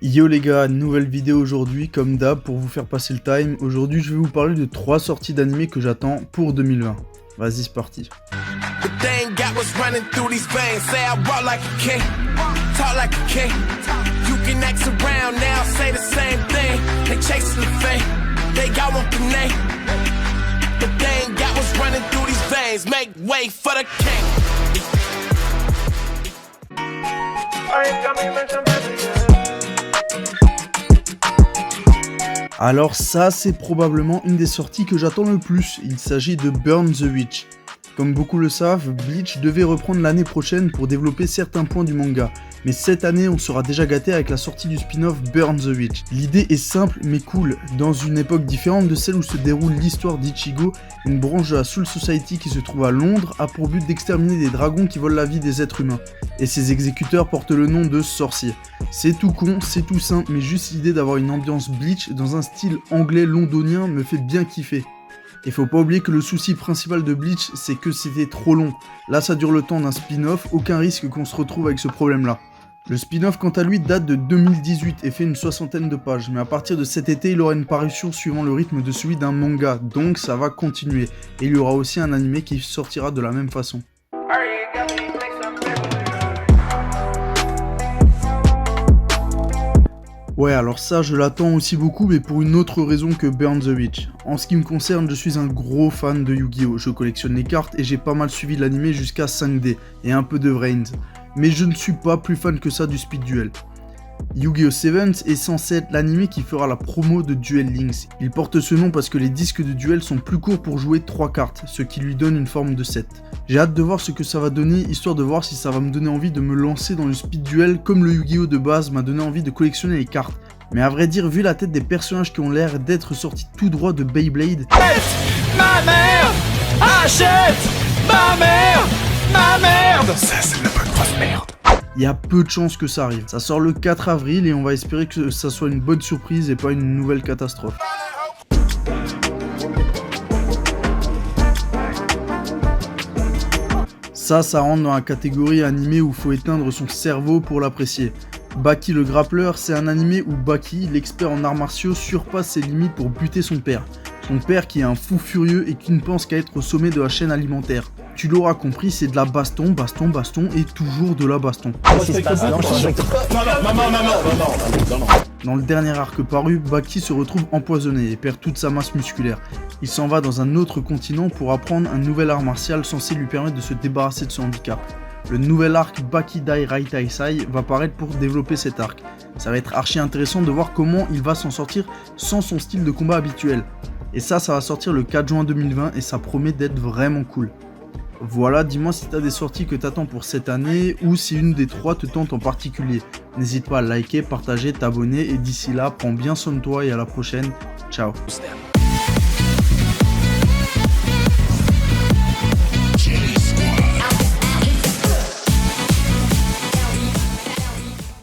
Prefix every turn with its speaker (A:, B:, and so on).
A: Yo les gars, nouvelle vidéo aujourd'hui comme d'hab pour vous faire passer le time. Aujourd'hui je vais vous parler de 3 sorties d'animés que j'attends pour 2020. Vas-y c'est parti. Alors ça c'est probablement une des sorties que j'attends le plus, il s'agit de Burn the Witch. Comme beaucoup le savent, Bleach devait reprendre l'année prochaine pour développer certains points du manga, mais cette année on sera déjà gâté avec la sortie du spin-off Burn the Witch. L'idée est simple mais cool, dans une époque différente de celle où se déroule l'histoire d'Ichigo, une branche de la Soul Society qui se trouve à Londres a pour but d'exterminer des dragons qui volent la vie des êtres humains, et ses exécuteurs portent le nom de sorciers. C'est tout con, c'est tout simple, mais juste l'idée d'avoir une ambiance Bleach dans un style anglais londonien me fait bien kiffer. Et faut pas oublier que le souci principal de Bleach, c'est que c'était trop long. Là ça dure le temps d'un spin-off, aucun risque qu'on se retrouve avec ce problème là. Le spin-off quant à lui date de 2018 et fait une 60aine de pages, mais à partir de cet été il aura une parution suivant le rythme de celui d'un manga, donc ça va continuer. Et il y aura aussi un animé qui sortira de la même façon. Ouais, alors ça je l'attends aussi beaucoup, mais pour une autre raison que Burn the Witch. En ce qui me concerne, je suis un gros fan de Yu-Gi-Oh! Je collectionne les cartes et j'ai pas mal suivi l'anime jusqu'à 5D, et un peu de Vrains. Mais je ne suis pas plus fan que ça du Speed Duel. Yu-Gi-Oh! Sevens est censé être l'anime qui fera la promo de Duel Links. Il porte ce nom parce que les disques de duel sont plus courts pour jouer 3 cartes, ce qui lui donne une forme de set. J'ai hâte de voir ce que ça va donner, histoire de voir si ça va me donner envie de me lancer dans le Speed Duel comme le Yu-Gi-Oh! De base m'a donné envie de collectionner les cartes. Mais à vrai dire, vu la tête des personnages qui ont l'air d'être sortis tout droit de Beyblade...
B: Ma merde! Achète! Ma merde! Ma merde! Ça c'est de la bonne grosse merde.
A: Il y a peu de chances que ça arrive. Ça sort le 4 avril et on va espérer que ça soit une bonne surprise et pas une nouvelle catastrophe. Ça rentre dans la catégorie animé où faut éteindre son cerveau pour l'apprécier. Baki le grappleur, c'est un animé où Baki, l'expert en arts martiaux, surpasse ses limites pour buter son père. Son père qui est un fou furieux et qui ne pense qu'à être au sommet de la chaîne alimentaire. Tu l'auras compris, c'est de la baston et toujours de la baston. Dans le dernier arc paru, Baki se retrouve empoisonné et perd toute sa masse musculaire. Il s'en va dans un autre continent pour apprendre un nouvel art martial censé lui permettre de se débarrasser de son handicap. Le nouvel arc Baki Dai Raitaisai va paraître pour développer cet arc. Ça va être archi intéressant de voir comment il va s'en sortir sans son style de combat habituel. Et ça va sortir le 4 juin 2020 et ça promet d'être vraiment cool. Voilà, dis-moi si t'as des sorties que t'attends pour cette année ou si une des 3 te tente en particulier. N'hésite pas à liker, partager, t'abonner et d'ici là, prends bien soin de toi et à la prochaine. Ciao.